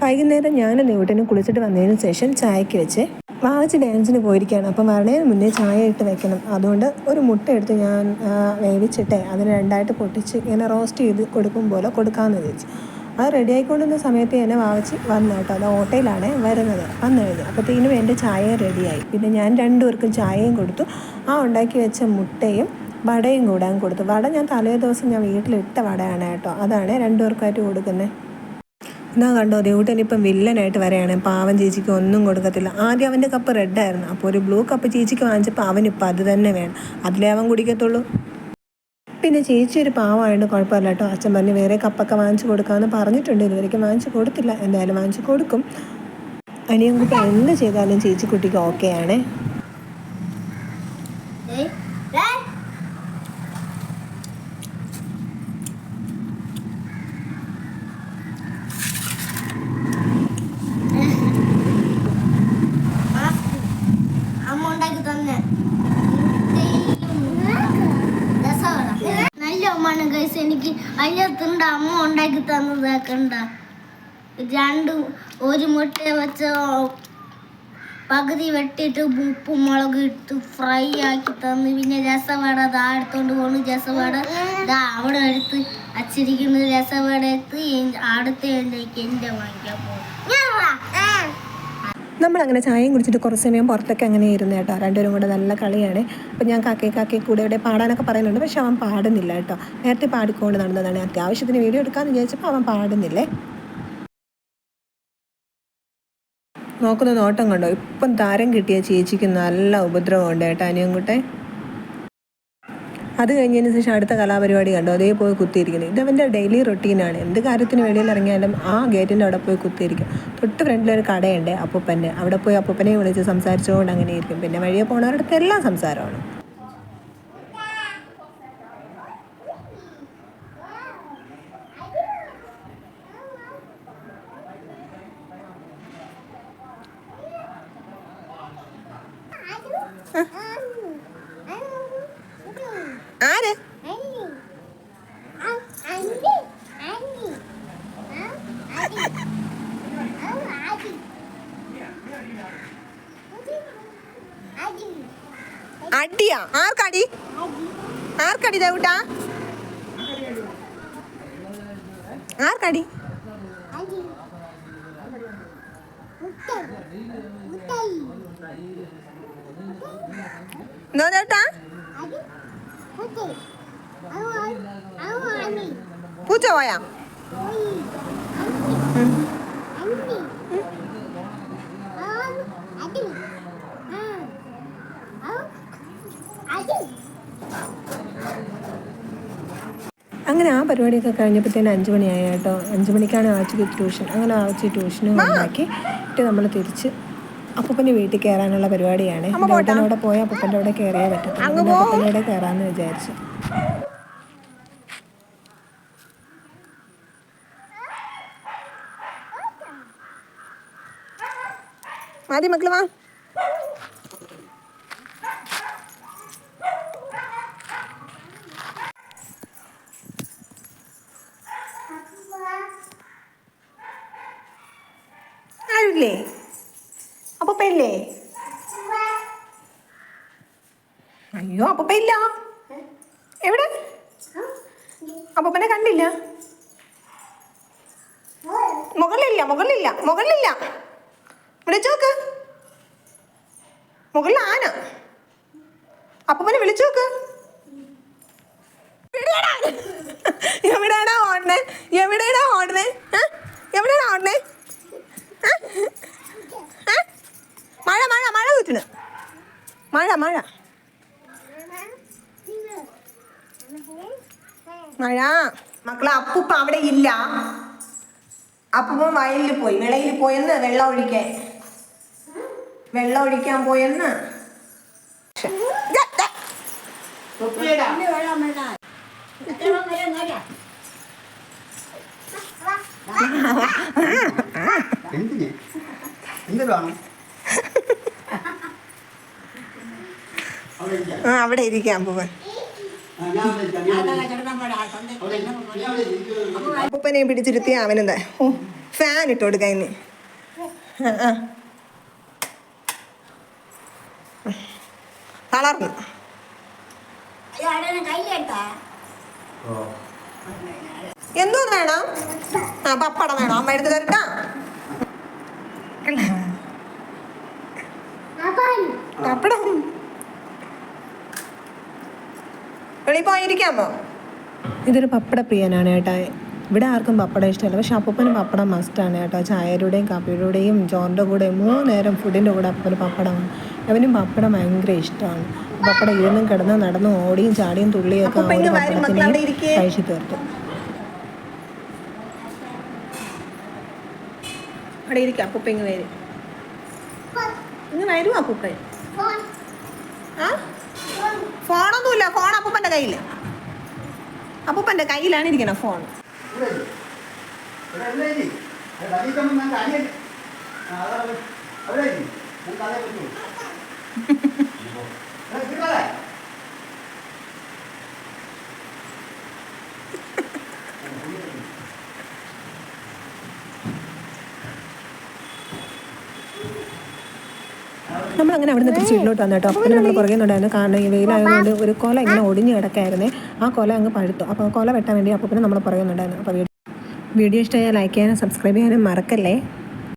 വൈകുന്നേരം ഞാൻ ന്യൂട്ടനും കുളിച്ചിട്ട് വന്നതിന് ശേഷം ചായക്ക് വെച്ച് വാവച്ച് ഡാൻസിന് പോയിരിക്കുകയാണ്. അപ്പം വരണേന് മുന്നേ ചായ ഇട്ട് വെക്കണം. അതുകൊണ്ട് ഒരു മുട്ട എടുത്ത് ഞാൻ വേവിച്ചിട്ട് അതിന് രണ്ടായിട്ട് പൊട്ടിച്ച് ഇങ്ങനെ റോസ്റ്റ് ചെയ്ത് കൊടുക്കും പോലെ കൊടുക്കാമെന്ന് വിചാരിച്ചു. അത് റെഡി ആയിക്കൊണ്ടിരുന്ന സമയത്ത് തന്നെ വാവച്ച് വന്നു കേട്ടോ. അത് ഹോട്ടലിലാണ് വരുന്നത്. വന്നു കഴിഞ്ഞു അപ്പോഴത്തേക്കിനും എൻ്റെ ചായ റെഡിയായി. പിന്നെ ഞാൻ രണ്ടുപേർക്കും ചായയും കൊടുത്തു. ഉണ്ടാക്കി വെച്ച മുട്ടയും വടയും കൂടാൻ കൊടുത്തു. വട ഞാൻ തലേ ദിവസം ഞാൻ വീട്ടിലിട്ട വടയാണ് കേട്ടോ. അതാണ് രണ്ടുപേർക്കായിട്ട് കൊടുക്കുന്നത്. എന്നാ കണ്ടോ, ദേവൂട്ടനിപ്പം വില്ലനായിട്ട് വരെയാണ്. പാവൻ ചേച്ചിക്ക് ഒന്നും കൊടുക്കത്തില്ല. ആദ്യം അവൻ്റെ കപ്പ് റെഡായിരുന്നു. അപ്പോൾ ഒരു ബ്ലൂ കപ്പ് ചേച്ചിക്ക് വാങ്ങിച്ചപ്പോൾ അവനിപ്പോൾ അത് തന്നെ വേണം. അതിലേ അവൻ കുടിക്കത്തുള്ളൂ. പിന്നെ ചേച്ചി ഒരു പാവമായിട്ട് കുഴപ്പമില്ല കേട്ടോ. അച്ഛൻ പറഞ്ഞ് വേറെ കപ്പൊക്കെ വാങ്ങിച്ചു കൊടുക്കാമെന്ന് പറഞ്ഞിട്ടുണ്ട്. ഇതുവരെയ്ക്കും വാങ്ങിച്ചു കൊടുത്തില്ല. എന്തായാലും വാങ്ങിച്ചു കൊടുക്കും. അനിയൻ കുട്ടി എന്ത് ചെയ്താലും ചേച്ചി കുട്ടിക്ക് ഓക്കെയാണ്. എനിക്ക് അതിനകത്തുണ്ട് അമ്മ ഉണ്ടാക്കി തന്നതാക്കണ്ട. ഒരു മുട്ട വെച്ച പകുതി വെട്ടിയിട്ട് ഉപ്പും മുളക് ഇട്ട് ഫ്രൈ ആക്കി തന്നു. പിന്നെ രസവട എടുത്തോണ്ട് പോണു. രസവട അവിടെ എടുത്ത് അച്ചിരിക്കുന്ന രസവട എടുത്ത് അടുത്ത എൻ്റെ വാങ്ങിക്കാൻ പോകും. നമ്മളങ്ങനെ ചായയും കുടിച്ചിട്ട് കുറച്ച് സമയം പുറത്തൊക്കെ അങ്ങനെ ഇരുന്ന് കേട്ടോ. രണ്ടുപേരും കൂടെ നല്ല കളിയാണ്. അപ്പോൾ ഞാൻ കാക്കയെ കൂടെ ഇവിടെ പാടാനൊക്കെ പറയുന്നുണ്ട്. പക്ഷെ അവൻ പാടുന്നില്ല കേട്ടോ. നേരത്തെ പാടിക്കൊണ്ട് നടന്നതാണ്. അത്യാവശ്യത്തിന് വീഡിയോ എടുക്കാമെന്ന് വിചാരിച്ചപ്പോൾ അവൻ പാടുന്നില്ലേ. നോക്കുന്ന നോട്ടം കണ്ടോ. ഇപ്പം താരം കിട്ടിയ ചേച്ചിക്ക് നല്ല ഉപദ്രവമുണ്ട് കേട്ടോ അനിയൻകുട്ടെ. അത് കഴിഞ്ഞതിന് ശേഷം അടുത്ത കലാപരിപാടി കണ്ടോ. അതേ പോയി കുത്തിയിരിക്കുന്നത്. ഇതവൻ്റെ ഡെയിലി റൊട്ടീനാണ്. എന്ത് കാര്യത്തിന് വെളിയിൽ ഇറങ്ങിയാലും ആ ഗേറ്റിൻ്റെ അവിടെ പോയി കുത്തിയിരിക്കും. തൊട്ട് ഫ്രണ്ടിലൊരു കടയുണ്ട് അപ്പൂപ്പൻ്റെ. അവിടെ പോയി അപ്പൂപ്പനെ വിളിച്ച് സംസാരിച്ചുകൊണ്ട് അങ്ങനെ ഇരിക്കും. പിന്നെ വഴിയെ പോണവരുടെ എല്ലാം സംസാരമാണ്. ആര് അടിയാ? ആർക്കടി? ആർക്കടി ദേവൂട്ടാ? ആർക്കടി? എന്തോ ദേവൂട്ടാ? പൂച്ച പോയാ? അങ്ങനെ ആ പരിപാടിയൊക്കെ കഴിഞ്ഞപ്പോഴത്തേന് 5 മണിയായി കേട്ടോ. 5 മണിക്കാണ് ആച്ചിക്ക് ട്യൂഷൻ. അങ്ങനെ ആച്ചി ട്യൂഷനും ഉണ്ടാക്കിയിട്ട് നമ്മൾ തിരിച്ച് അപ്പൂപ്പൻ്റെ വീട്ടിൽ കയറാനുള്ള പരിപാടിയാണ്. അവിടെ പോയി അപ്പൂപ്പൻ്റെ അവിടെ കയറിയേ പറ്റത്തുള്ളൂ. അപ്പൂപ്പൻ്റെ അവിടെ കയറാമെന്ന് വിചാരിച്ചു. മതി മക്കള് വാ. ആരില്ലേ? അപ്പൂപ്പയില്ലേ? അയ്യോ അപ്പൂപ്പയില്ല. എവിടെ? അപ്പൂപ്പനെ കണ്ടില്ല. മുകളിലില്ല. വിളിച്ചോക്ക്. മുകളിൽ ആന. അപ്പൂപ്പനെ വിളിച്ചോക്ക്. എവിടെയാണോ ഓടണേ? മഴ വീട്ടിന്. മഴ മക്കളെ. അപ്പൂപ്പ അവിടെ ഇല്ല. അപ്പൂപ്പ വയലിൽ പോയി, വിളയിൽ പോയെന്ന് വെള്ളം ഒഴിക്കാൻ പോയെന്ന്. അവിടെ ഇരിക്കാം അപ്പൂപ്പൻ. അപ്പൂപ്പനെ പിടിച്ചിരുത്തി അവനെന്താ ഫാൻ ഇട്ട് കൊടുക്ക ഇനി. തളർന്നു. എന്തോ വേണം? പപ്പടം വേണം. അമ്മ എടുത്ത് തരട്ടാ. പപ്പടം വെളിപ്പോയിരിക്കാമോ? ഇതൊരു പപ്പട പ്രിയനാണ് കേട്ടോ. ഇവിടെ ആർക്കും പപ്പടം ഇഷ്ടമല്ല, പക്ഷെ അപ്പൂപ്പന് പപ്പടം മസ്റ്റാണ് കേട്ടോ. ചായയുടെയും കാപ്പിയുടെയും ചോറിൻ്റെ കൂടെയും 3 നേരം ഫുഡിൻ്റെ കൂടെ അപ്പൂപ്പന് പപ്പടമാണ്. അവനും പപ്പടം ഭയങ്കര ഇഷ്ടമാണ്. പപ്പടം ഇരുന്നും കിടന്ന് നടന്നും ഓടിയും ചാടിയും തുള്ളിയൊക്കെ പപ്പടത്തിന് കഴിച്ചു തീർത്തു. അവിടെ ഇരിക്കും അപ്പൂപ്പ. ഇങ്ങ് വരും, ഇങ്ങ് വരും അപ്പൂപ്പ. ആ ഫോണൊന്നുമില്ല, ഫോൺ അപ്പൂപ്പൻ്റെ കയ്യിൽ. അപ്പൂപ്പൻ്റെ കയ്യിലാണ് ഇരിക്കണം ഫോൺ. നമ്മളങ്ങനെ അവിടെ നിന്ന് തിരിച്ച് വീട്ടിലോട്ട് വന്നു കേട്ടോ. അപ്പോൾ നമ്മൾ പുറകെ നിന്നുണ്ടായിരുന്നു. കാരണം ഈ വെയിലായതുകൊണ്ട് ഒരു കൊല ഇങ്ങനെ ഒടിഞ്ഞ് കിടക്കായിരുന്നേ. ആ കൊല അങ്ങ് പഴുത്തു. അപ്പോൾ കൊല വെട്ടാൻ വേണ്ടി അപ്പോൾ നമ്മൾ പുറകെ നിന്നുണ്ടായിരുന്നു. അപ്പോൾ വീഡിയോ ഇഷ്ടമായാൽ ലൈക്ക് ചെയ്യാനും സബ്സ്ക്രൈബ് ചെയ്യാനും മറക്കല്ലേ.